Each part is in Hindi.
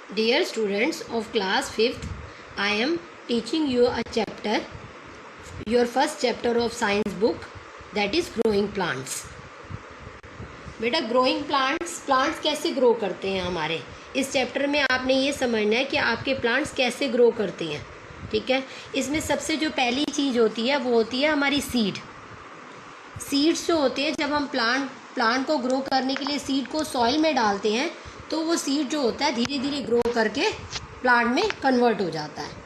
Dear students of class 5th, I am teaching you a chapter, your first chapter of science book, that is growing plants. बेटा ग्रोइंग प्लांट्स कैसे ग्रो करते हैं हमारे इस चैप्टर में आपने ये समझना है कि आपके प्लांट्स कैसे ग्रो करते हैं। ठीक है, इसमें सबसे जो पहली चीज़ होती है वो होती है हमारी सीड्स जो होते हैं। जब हम प्लांट को ग्रो करने के लिए सीड को सॉइल में डालते हैं तो वो सीड जो होता है धीरे धीरे ग्रो करके प्लांट में कन्वर्ट हो जाता है।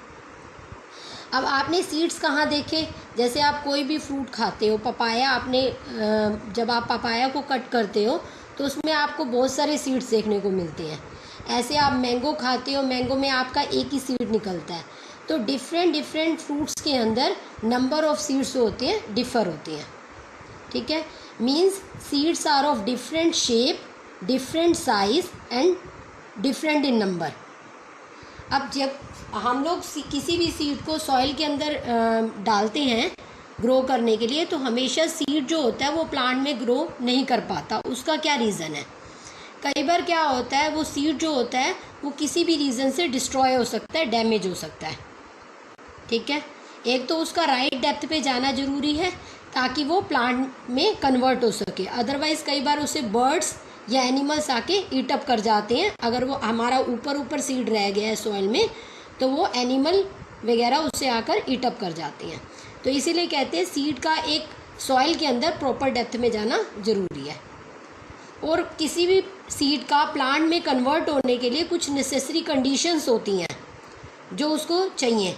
अब आपने सीड्स कहाँ देखे, जैसे आप कोई भी फ्रूट खाते हो, पपाया आपने जब आप पपाया को कट करते हो तो उसमें आपको बहुत सारे सीड्स देखने को मिलते हैं। ऐसे आप मैंगो खाते हो, मैंगो में आपका एक ही सीड निकलता है। तो डिफरेंट फ्रूट्स के अंदर नंबर ऑफ सीड्स होते हैं डिफ़र होते हैं। ठीक है, means seeds are of different shape, different size and different in number. अब जब हम लोग किसी भी सीड को सॉइल के अंदर डालते हैं ग्रो करने के लिए तो हमेशा सीड जो होता है वो प्लांट में ग्रो नहीं कर पाता। उसका क्या रीज़न है? कई बार क्या होता है, वो सीड जो होता है वो किसी भी रीज़न से डिस्ट्रॉय हो सकता है, डैमेज हो सकता है। ठीक है, एक तो उसका राइट डेप्थ पे जाना ज़रूरी है ताकि वो प्लांट में कन्वर्ट हो सके। अदरवाइज़ कई बार उसे बर्ड्स या एनिमल्स आके ईट अप कर जाते हैं। अगर वो हमारा ऊपर सीड रह गया है सॉइल में तो वो एनिमल वगैरह उससे आकर ईट अप कर जाते हैं। तो इसीलिए कहते हैं सीड का एक सॉइल के अंदर प्रॉपर डेप्थ में जाना ज़रूरी है। और किसी भी सीड का प्लांट में कन्वर्ट होने के लिए कुछ नेसेसरी कंडीशंस होती हैं जो उसको चाहिए।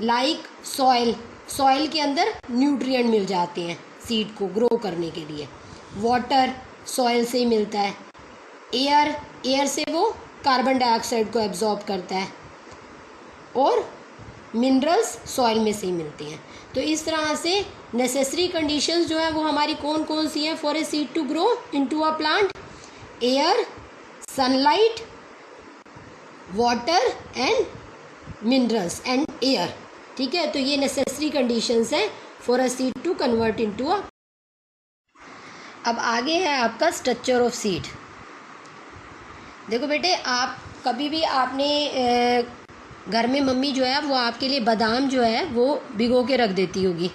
लाइक सॉइल के अंदर न्यूट्रिएंट मिल जाते हैं सीड को ग्रो करने के लिए। वाटर सॉइल से ही मिलता है। एयर से वो कार्बन डाइऑक्साइड को एब्जॉर्ब करता है और मिनरल्स सॉइल में से ही मिलते हैं। तो इस तरह से नेसेसरी कंडीशंस जो है वो हमारी कौन कौन सी हैं for a seed to grow into a plant? Air, sunlight, water and minerals and air. ठीक है, तो ये नेसेसरी कंडीशंस हैं for a seed to convert into a. अब आगे है आपका स्ट्रक्चर ऑफ सीड। देखो बेटे, आप कभी भी आपने घर में मम्मी जो है वो आपके लिए बादाम जो है वो भिगो के रख देती होगी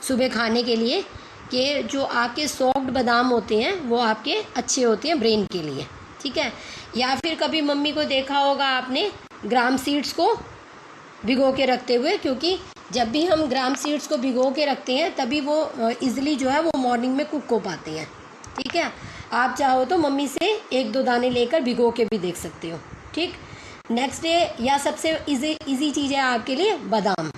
सुबह खाने के लिए, कि जो आपके सॉफ्ट बादाम होते हैं वो आपके अच्छे होते हैं ब्रेन के लिए। ठीक है, या फिर कभी मम्मी को देखा होगा आपने ग्राम सीड्स को भिगो के रखते हुए, क्योंकि जब भी हम ग्राम सीड्स को भिगो के रखते हैं तभी वो इजीली जो है वो मॉर्निंग में कुक हो पाते हैं। ठीक है, आप चाहो तो मम्मी से 1-2 दाने लेकर भिगो के भी देख सकते हो। ठीक, नेक्स्ट डे या सबसे इजी चीज़ है आपके लिए बादाम।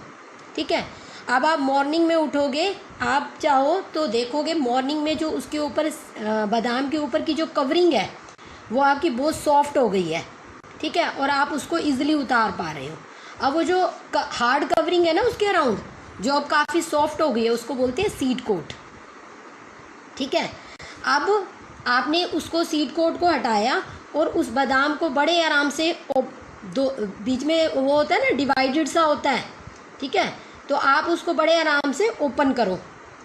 ठीक है, अब आप मॉर्निंग में उठोगे, आप चाहो तो देखोगे मॉर्निंग में जो उसके ऊपर बादाम के ऊपर की जो कवरिंग है वो आपकी बहुत सॉफ्ट हो गई है। ठीक है, और आप उसको इजीली उतार पा रहे हो। अब वो जो हार्ड कवरिंग है ना उसके अराउंड, जो अब काफ़ी सॉफ्ट हो गई है, उसको बोलते हैं सीड कोट। ठीक है, अब आपने उसको सीड कोट को हटाया और उस बादाम को बड़े आराम से बीच में वो होता है ना डिवाइडेड सा होता है। ठीक है, तो आप उसको बड़े आराम से ओपन करो।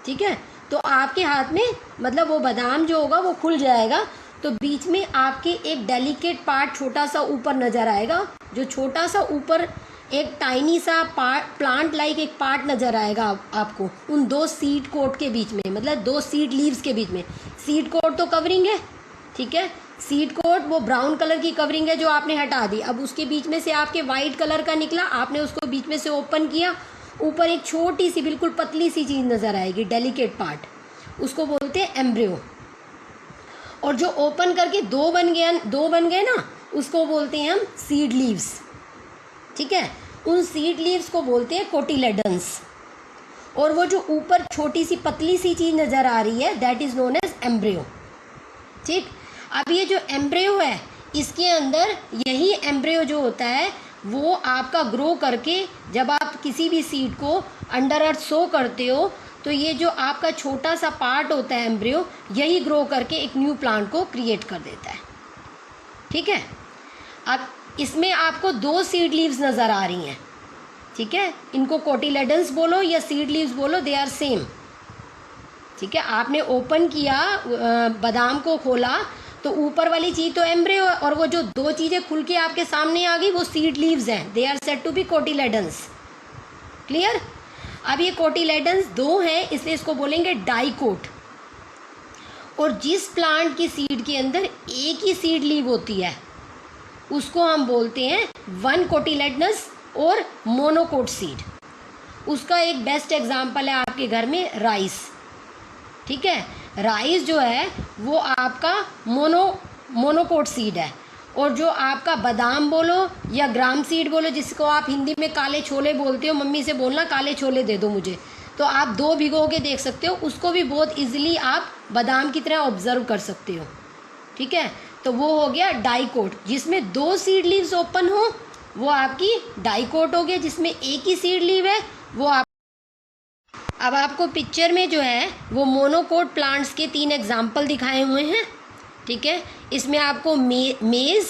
ठीक है, तो आपके हाथ में मतलब वो बादाम जो होगा वो खुल जाएगा। तो बीच में आपके एक डेलिकेट पार्ट छोटा सा ऊपर नज़र आएगा। जो छोटा सा ऊपर एक टाइनी सा पार्ट, प्लांट लाइक एक पार्ट नज़र आएगा आपको उन 2 सीड कोट के बीच में, मतलब 2 सीड लीव्स के बीच में। सीड कोट तो कवरिंग है। ठीक है, सीड कोट वो ब्राउन कलर की कवरिंग है जो आपने हटा दी। अब उसके बीच में से आपके वाइट कलर का निकला, आपने उसको बीच में से ओपन किया, ऊपर एक छोटी सी बिल्कुल पतली सी चीज़ नज़र आएगी, डेलिकेट पार्ट, उसको बोलते हैं एम्ब्रियो। और जो ओपन करके 2 बन गए ना, उसको बोलते हैं हम सीड लीव्स। ठीक है, उन सीड लीव्स को बोलते हैं कोटिलेडन्स। और वो जो ऊपर छोटी सी पतली सी चीज़ नज़र आ रही है that is known as embryo. ठीक, अब ये जो एम्ब्रियो है इसके अंदर यही एम्ब्रियो जो होता है वो आपका ग्रो करके, जब आप किसी भी सीड को अंडर अर्थ सो करते हो तो ये जो आपका छोटा सा पार्ट होता है एम्ब्रियो, यही ग्रो करके एक न्यू प्लांट को क्रिएट कर देता है। ठीक है, अब इसमें आपको 2 सीड लीव्स नज़र आ रही हैं। ठीक है, इनको कोटिलेडन्स बोलो या सीड लीव्स बोलो, दे आर सेम। ठीक है, आपने ओपन किया, बादाम को खोला तो ऊपर वाली चीज तो एम्ब्रियो है, और वो जो दो चीजें खुल के आपके सामने आ गई वो सीड लीव्स हैं। They are said to be cotyledons. Clear? अब ये कोटिलेडन्स दो हैं, इसलिए इसको बोलेंगे डाइकोट। और जिस प्लांट की सीड के अंदर एक ही सीड लीव होती है उसको हम बोलते हैं वन कोटिलेडनस और मोनोकोट सीड। उसका एक बेस्ट एग्जांपल है आपके घर में राइस। ठीक है, राइस जो है वो आपका मोनोकोट सीड है, और जो आपका बादाम बोलो या ग्राम सीड बोलो, जिसको आप हिंदी में काले छोले बोलते हो, मम्मी से बोलना काले छोले दे दो मुझे, तो आप दो भिगो के देख सकते हो, उसको भी बहुत इजीली आप बादाम की तरह ऑब्जर्व कर सकते हो। ठीक है, तो वो हो गया डाइकोट। जिसमें दो सीड लीव्स ओपन हो वो आपकी डाइकोट हो गया, जिसमें एक ही सीड लीव है वो आप। अब आपको पिक्चर में जो है वो मोनोकोट प्लांट्स के 3 एग्जाम्पल दिखाए हुए हैं। ठीक है, इसमें आपको मेज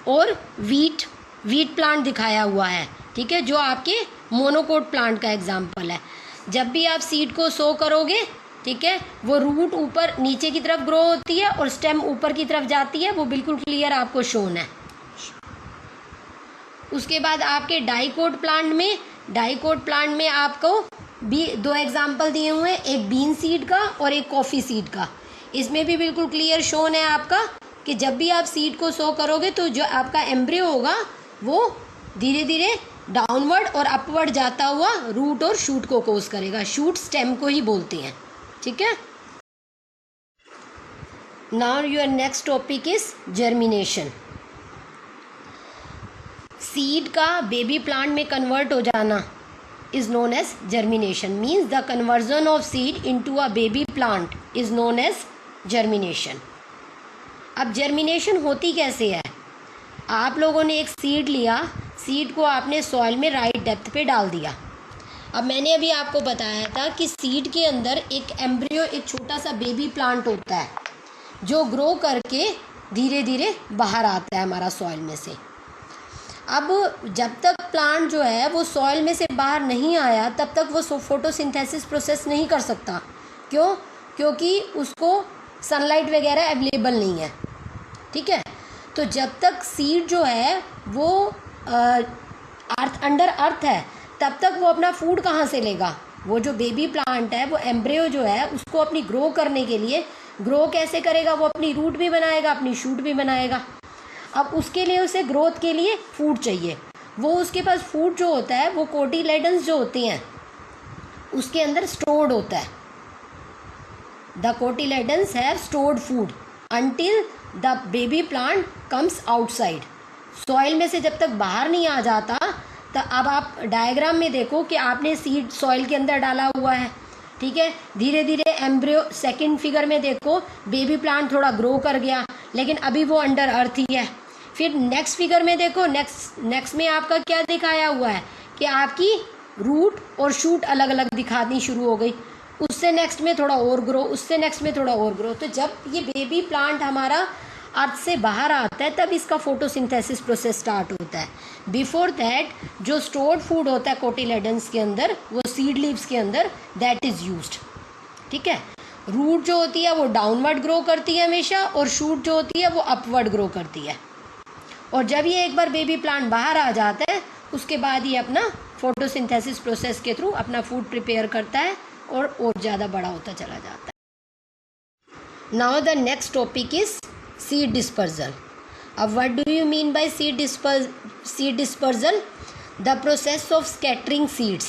और वीट प्लांट दिखाया हुआ है। ठीक है, जो आपके मोनोकोट प्लांट का एग्जाम्पल है। जब भी आप सीड को सो करोगे, ठीक है, वो रूट ऊपर नीचे की तरफ ग्रो होती है और स्टेम ऊपर की तरफ जाती है, वो बिल्कुल क्लियर आपको शोन है। उसके बाद आपके डाइकोट प्लांट में आपको भी 2 एग्जाम्पल दिए हुए हैं, एक बीन सीड का और एक कॉफ़ी सीड का। इसमें भी बिल्कुल क्लियर शोन है आपका कि जब भी आप सीड को सो करोगे तो जो आपका एम्ब्रियो होगा वो धीरे धीरे डाउनवर्ड और अपवर्ड जाता हुआ रूट और शूट को कोज करेगा। शूट स्टेम को ही बोलते हैं। ठीक है, now your next topic is germination. Seed का बेबी प्लांट में कन्वर्ट हो जाना is known as germination, means the conversion of seed into a baby plant is known as germination. अब germination होती कैसे है? आप लोगों ने एक सीड लिया, सीड को आपने सॉइल में राइट डेप्थ पे डाल दिया। अब मैंने अभी आपको बताया था कि सीड के अंदर एक एम्ब्रियो, एक छोटा सा बेबी प्लांट होता है जो ग्रो करके धीरे धीरे बाहर आता है हमारा सॉइल में से। अब जब तक प्लांट जो है वो सॉइल में से बाहर नहीं आया तब तक वो फोटोसिंथेसिस प्रोसेस नहीं कर सकता। क्यों? क्योंकि उसको सनलाइट वगैरह अवेलेबल नहीं है। ठीक है, तो जब तक सीड जो है वो अंडर अर्थ है तब तक वो अपना फूड कहाँ से लेगा? वो जो बेबी प्लांट है, वो एम्ब्रियो जो है, उसको अपनी ग्रो करने के लिए ग्रो कैसे करेगा? वो अपनी रूट भी बनाएगा, अपनी शूट भी बनाएगा। अब उसके लिए उसे ग्रोथ के लिए फूड चाहिए। वो उसके पास फूड जो होता है वो कोटिलेडन्स जो होती हैं उसके अंदर स्टोर्ड होता है। The cotyledons have stored food until the baby plant comes outside. Soil में से जब तक बाहर नहीं आ जाता, तो अब आप डायग्राम में देखो कि आपने सीड सॉइल के अंदर डाला हुआ है। ठीक है, धीरे धीरे एम्ब्रियो, सेकंड फिगर में देखो बेबी प्लांट थोड़ा ग्रो कर गया, लेकिन अभी वो अंडर अर्थ ही है। फिर नेक्स्ट फिगर में देखो, नेक्स्ट में आपका क्या दिखाया हुआ है कि आपकी रूट और शूट अलग अलग दिखानी शुरू हो गई। उससे नेक्स्ट में थोड़ा और ग्रो, उससे नेक्स्ट में थोड़ा और ग्रो। तो जब ये बेबी प्लांट हमारा अर्थ से बाहर आता है तब इसका फोटोसिंथेसिस प्रोसेस स्टार्ट होता है। बिफोर दैट जो स्टोर्ड फूड होता है कोटिलेडन्स के अंदर, वो सीड लीव्स के अंदर, दैट इज़ यूज्ड। ठीक है, रूट जो होती है वो डाउनवर्ड ग्रो करती है हमेशा, और शूट जो होती है वो अपवर्ड ग्रो करती है। और जब ये एक बार बेबी प्लांट बाहर आ जाता है उसके बाद ये अपना फोटोसिंथेसिस प्रोसेस के थ्रू अपना फूड प्रिपेयर करता है और ज़्यादा बड़ा होता चला जाता है। Now the next topic is seed dispersal. अब what do you mean by seed dispersal? The process of scattering seeds.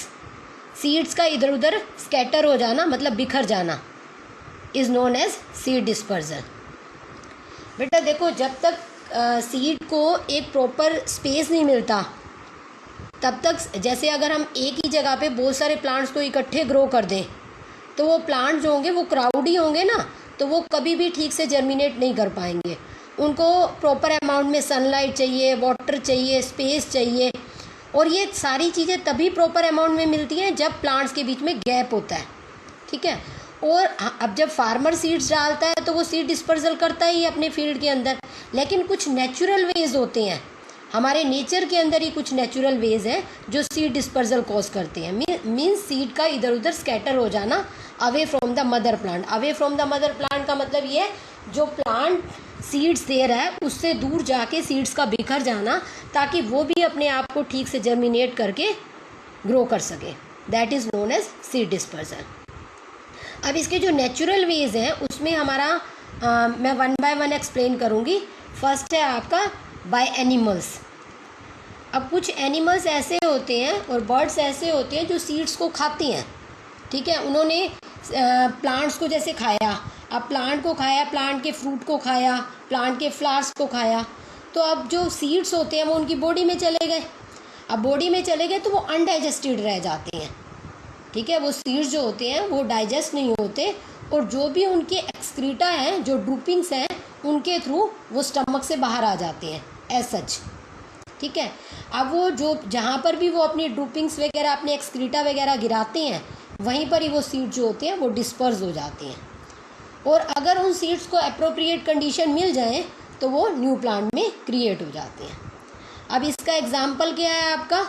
Seeds का इधर उधर स्कैटर हो जाना, मतलब बिखर जाना, is known as seed dispersal. बेटा देखो, जब तक सीड को एक प्रॉपर स्पेस नहीं मिलता तब तक, जैसे अगर हम एक ही जगह पे बहुत सारे प्लांट्स को इकट्ठे ग्रो कर दें तो वो प्लांट्स जो होंगे वो क्राउडी होंगे ना, तो वो कभी भी ठीक से जर्मिनेट नहीं कर पाएंगे। उनको प्रॉपर अमाउंट में सनलाइट चाहिए, वाटर चाहिए, स्पेस चाहिए, और ये सारी चीज़ें तभी प्रॉपर अमाउंट में मिलती हैं जब प्लांट्स के बीच में गैप होता है। ठीक है, और अब जब फार्मर सीड्स डालता है तो वो सीड डिस्पर्सल करता ही है अपने फील्ड के अंदर, लेकिन कुछ नेचुरल वेज होते हैं, हमारे नेचर के अंदर ही कुछ नेचुरल वेज हैं जो सीड डिस्पर्सल कॉज करते हैं। मीन्स सीड का इधर उधर स्कैटर हो जाना away from the mother plant. Away from the mother plant का मतलब ये है जो प्लांट सीड्स दे रहा है उससे दूर जाके सीड्स का बिखर जाना, ताकि वो भी अपने आप को ठीक से जर्मिनेट करके ग्रो कर सके। That is known as seed dispersal. अब इसके जो नेचुरल वेज हैं उसमें हमारा मैं वन बाय वन एक्सप्लेन करूँगी। फर्स्ट है आपका बाय एनिमल्स। अब कुछ एनिमल्स ऐसे होते हैं और बर्ड्स ऐसे होते हैं जो सीड्स को खाते हैं, ठीक है। उन्होंने प्लांट्स को जैसे खाया, अब प्लांट को खाया, प्लांट के फ्रूट को खाया, प्लांट के फ्लावर्स को खाया, तो अब जो सीड्स होते हैं वो उनकी बॉडी में चले गए। अब बॉडी में चले गए तो वो अनडाइजेस्टेड रह जाते हैं, ठीक है। वो सीड्स जो होते हैं वो डाइजेस्ट नहीं होते, और जो भी उनके एक्सक्रीटा हैं, जो ड्रूपिंग्स हैं, उनके थ्रू वो स्टमक से बाहर आ जाते हैं एज सच, ठीक है। अब वो जो जहाँ पर भी वो अपनी ड्रूपिंग्स वगैरह, अपने एक्सक्रीटा वगैरह गिराते हैं, वहीं पर ही वो सीड जो होते हैं वो डिस्पर्स हो जाते हैं। और अगर उन सीड्स को अप्रोप्रिएट कंडीशन मिल जाए तो वो न्यू प्लांट में क्रिएट हो जाते हैं। अब इसका एग्जाम्पल क्या है आपका?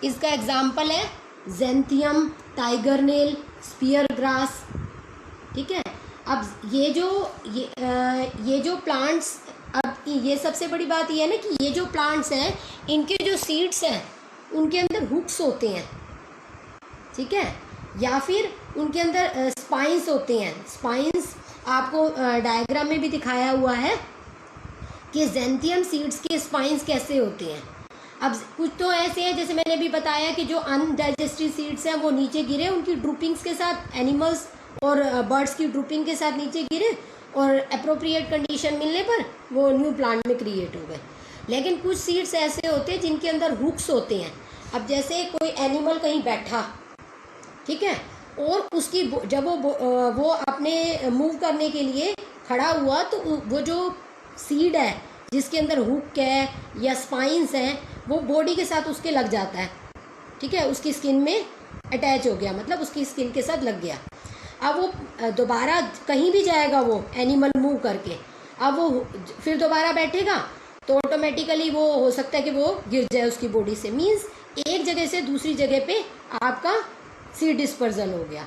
इसका एग्जाम्पल है ज़ैंथियम, टाइगर नेल, स्पीयर ग्रास, ठीक है। अब ये जो प्लांट्स, अब ये सबसे बड़ी बात ये है ना कि ये जो प्लांट्स हैं, इनके जो सीड्स हैं उनके अंदर हुक्स होते हैं, ठीक है, या फिर उनके अंदर स्पाइंस होते हैं। स्पाइंस आपको डायग्राम में भी दिखाया हुआ है कि ज़ैंथियम सीड्स के स्पाइंस कैसे होते हैं। अब कुछ तो ऐसे हैं, जैसे मैंने भी बताया कि जो अनडाइजेस्टेड सीड्स हैं वो नीचे गिरे, उनकी ड्रूपिंग्स के साथ, एनिमल्स और बर्ड्स की ड्रूपिंग के साथ नीचे गिरे, और अप्रोप्रिएट कंडीशन मिलने पर वो न्यू प्लांट में क्रिएट हो गए। लेकिन कुछ सीड्स ऐसे होते हैं जिनके अंदर हुक्स होते हैं। अब जैसे कोई एनिमल कहीं बैठा, ठीक है, और उसकी जब वो अपने मूव करने के लिए खड़ा हुआ, तो वो जो सीड है जिसके अंदर हुक है या स्पाइंस हैं, वो बॉडी के साथ उसके लग जाता है, ठीक है, उसकी स्किन में अटैच हो गया, मतलब उसकी स्किन के साथ लग गया। अब वो दोबारा कहीं भी जाएगा, वो एनिमल मूव करके, अब वो फिर दोबारा बैठेगा तो ऑटोमेटिकली वो हो सकता है कि वो गिर जाए उसकी बॉडी से। मीन्स एक जगह से दूसरी जगह पे आपका सीड डिस्पर्जल हो गया।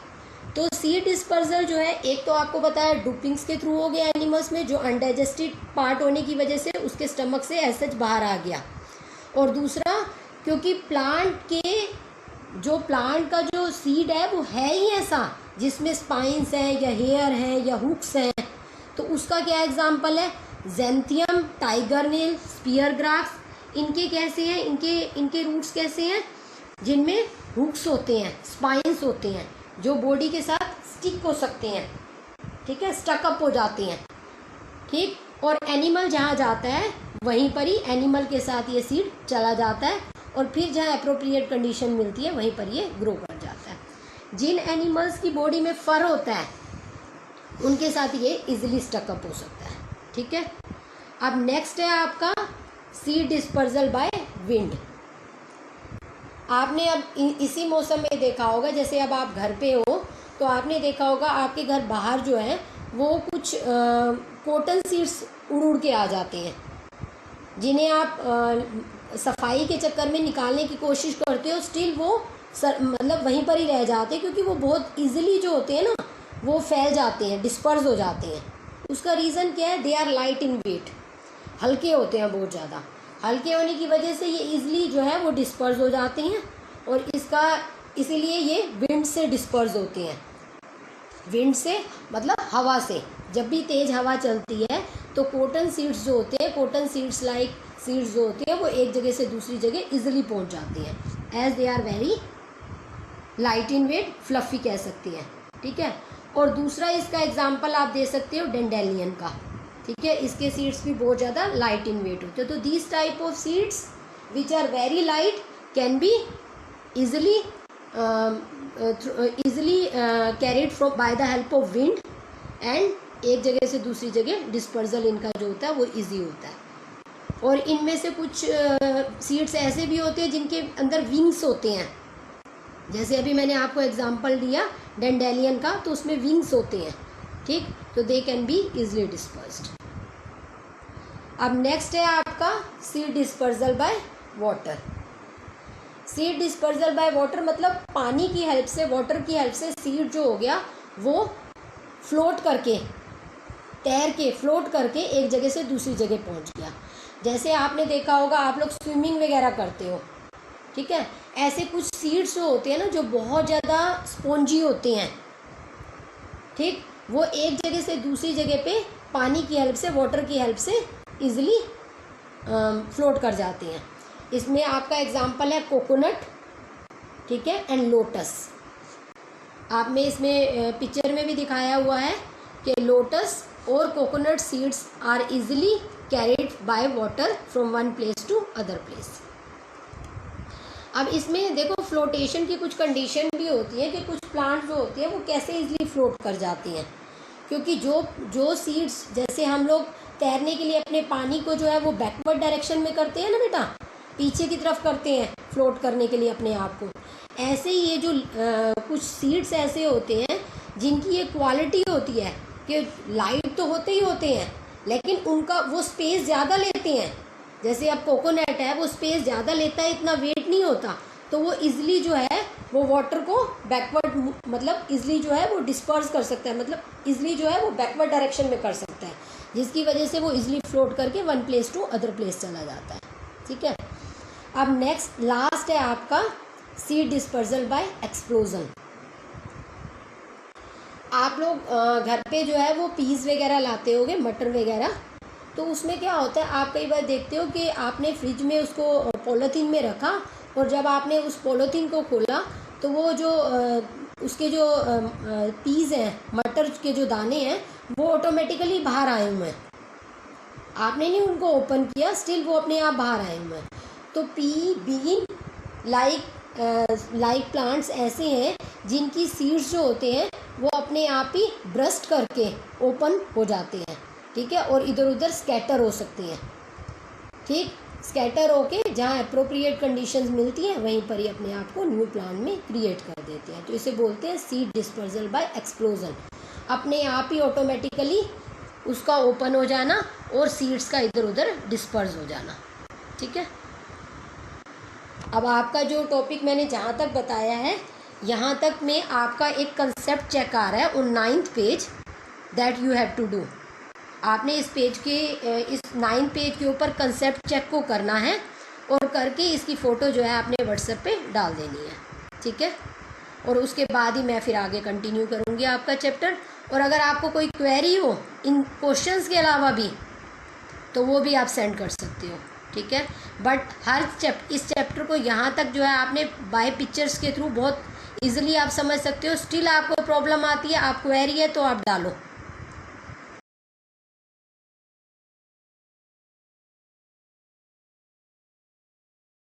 तो सीड डिस्पर्जल जो है, एक तो आपको बताया ड्रूपिंग्स के थ्रू हो गया एनिमल्स में, जो अनडाइजेस्टेड पार्ट होने की वजह से उसके स्टमक से ऐसे बाहर आ गया, और दूसरा क्योंकि प्लांट का जो सीड है वो है ही ऐसा जिसमें स्पाइंस हैं या हेयर हैं या हुक्स हैं, तो उसका क्या एग्जाम्पल है? ज़ैंथियम, टाइगर नेल, स्पीयर ग्रास। इनके कैसे हैं, इनके रूट्स कैसे हैं? जिनमें हुक्स होते हैं, स्पाइंस होते हैं, जो बॉडी के साथ स्टिक हो सकते हैं, ठीक है, स्टकअप हो जाते हैं, ठीक। और एनिमल जहाँ जाता है वहीं पर ही एनिमल के साथ ये सीड चला जाता है, और फिर जहाँ अप्रोप्रिएट कंडीशन मिलती है वहीं पर ये ग्रो कर जाता है। जिन एनिमल्स की बॉडी में फर होता है उनके साथ ये इजीली स्टकअप हो सकता है, ठीक है। अब नेक्स्ट है आपका सीड डिस्पर्जल बाय विंड। आपने अब इसी मौसम में देखा होगा, जैसे अब आप घर पे हो तो आपने देखा होगा आपके घर बाहर जो है वो कुछ कॉटन सीड्स उड़ के आ जाते हैं, जिन्हें आप सफाई के चक्कर में निकालने की कोशिश करते हो, स्टिल वो मतलब वहीं पर ही रह जाते हैं, क्योंकि वो बहुत इजीली जो होते हैं ना वो फैल जाते हैं, डिस्पर्स हो जाते हैं। उसका रीज़न क्या है? They are light in weight, हल्के होते हैं बहुत ज़्यादा। हल्के होने की वजह से ये इजीली जो है वो डिस्पर्स हो जाते हैं, और इसीलिए ये विंड से डिस्पर्स होते हैं। विंड से मतलब हवा से, जब भी तेज़ हवा चलती है तो कॉटन सीड्स जो होते हैं, कॉटन सीड्स लाइक सीड्स जो होते हैं वो एक जगह से दूसरी जगह इजीली पहुंच जाती हैं, as they are very light in weight, fluffy कह सकती हैं, ठीक है। और दूसरा इसका एग्जांपल आप दे सकते हो डेंडेलियन का, ठीक है, इसके सीड्स भी बहुत ज़्यादा लाइट इन वेट होते हैं। तो this type of seeds which are very light can be easily carried from by the help of wind, and एक जगह से दूसरी जगह डिस्पर्जल इनका जो होता है वो इजी होता है। और इनमें से कुछ सीड्स ऐसे भी होते हैं जिनके अंदर विंग्स होते हैं, जैसे अभी मैंने आपको एग्जांपल दिया डेंडेलियन का, तो उसमें विंग्स होते हैं, ठीक। तो they can be easily dispersed. अब नेक्स्ट है आपका seed dispersal by water. Seed dispersal by water मतलब पानी की हेल्प से, वाटर की हेल्प से सीड जो हो गया वो फ्लोट करके तैर के फ्लोट करके एक जगह से दूसरी जगह पहुंच गया। जैसे आपने देखा होगा, आप लोग स्विमिंग वगैरह करते हो, ठीक है, ऐसे कुछ सीड्स जो होते हैं ना, जो बहुत ज़्यादा स्पॉन्जी होते हैं, ठीक, वो एक जगह से दूसरी जगह पे पानी की हेल्प से, वाटर की हेल्प से इजीली फ्लोट कर जाते हैं। इसमें आपका एग्जांपल है कोकोनट, ठीक है, एंड लोटस। आप में इसमें पिक्चर में भी दिखाया हुआ है कि लोटस और coconut seeds are easily carried by water from one place to other place. अब इसमें देखो फ्लोटेशन की कुछ कंडीशन भी होती है कि कुछ प्लांट जो होती है वो कैसे इजीली फ्लोट कर जाती हैं, क्योंकि जो सीड्स, जैसे हम लोग तैरने के लिए अपने पानी को जो है वो बैकवर्ड डायरेक्शन में करते हैं ना बेटा, पीछे की तरफ करते हैं फ्लोट करने के लिए अपने आप को, ऐसे ही ये जो कुछ सीड्स ऐसे होते हैं जिनकी ये क्वालिटी होती है कि लाइट तो होते ही होते हैं, लेकिन उनका वो स्पेस ज़्यादा लेते हैं। जैसे अब कोकोनट है, वो स्पेस ज़्यादा लेता है, इतना वेट नहीं होता, तो वो इजली जो है वो वाटर को बैकवर्ड, मतलब इजली जो है वो डिस्पर्स कर सकता है, मतलब इजली जो है वो बैकवर्ड डायरेक्शन में कर सकता है, जिसकी वजह से वो इजली फ्लोट करके one place to other place चला जाता है। ठीक है, अब नेक्स्ट लास्ट है आपका सीड डिस्पर्सल बाय एक्सप्लोजन। आप लोग घर पे जो है वो पीस वगैरह लाते होगे, मटर वगैरह, तो उसमें क्या होता है, आप कई बार देखते हो कि आपने फ्रिज में उसको पॉलीथीन में रखा और जब आपने उस पॉलीथीन को खोला तो वो जो उसके जो पीस हैं, मटर के जो दाने हैं, वो ऑटोमेटिकली बाहर आए हुए हैं, आपने नहीं उनको ओपन किया, स्टिल वो अपने आप बाहर आए हुए हैं। तो बीन लाइक प्लांट्स ऐसे हैं जिनकी सीड्स जो होते हैं वो अपने आप ही ब्रस्ट करके ओपन हो जाते हैं, ठीक है, और इधर उधर स्कैटर हो सकते हैं, ठीक, स्कैटर होके जहाँ अप्रोप्रिएट कंडीशंस मिलती हैं वहीं पर ही अपने आप को न्यू प्लांट में क्रिएट कर देते हैं। तो इसे बोलते हैं सीड डिस्पर्सल बाय एक्सप्लोजन, अपने आप ही ऑटोमेटिकली उसका ओपन हो जाना और सीड्स का इधर उधर डिस्पर्स हो जाना। ठीक है, अब आपका जो टॉपिक मैंने जहाँ तक बताया है, यहाँ तक में आपका एक कंसेप्ट चेक आ रहा है ऑन 9th पेज, that you have to do. आपने इस पेज के इस 9th पेज के ऊपर कंसेप्ट चेक को करना है और करके इसकी फ़ोटो जो है आपने व्हाट्सएप पे डाल देनी है। ठीक है, और उसके बाद ही मैं फिर आगे कंटिन्यू करूँगी आपका चैप्टर। और अगर आपको कोई क्वेरी हो इन क्वेश्चंस के अलावा भी तो वो भी आप सेंड कर सकते हो। ठीक है, बट इस चैप्टर को यहाँ तक जो है आपने बाय पिक्चर्स के थ्रू बहुत इजीली आप समझ सकते हो। स्टिल आपको प्रॉब्लम आती है, आप क्वेरी है तो आप डालो।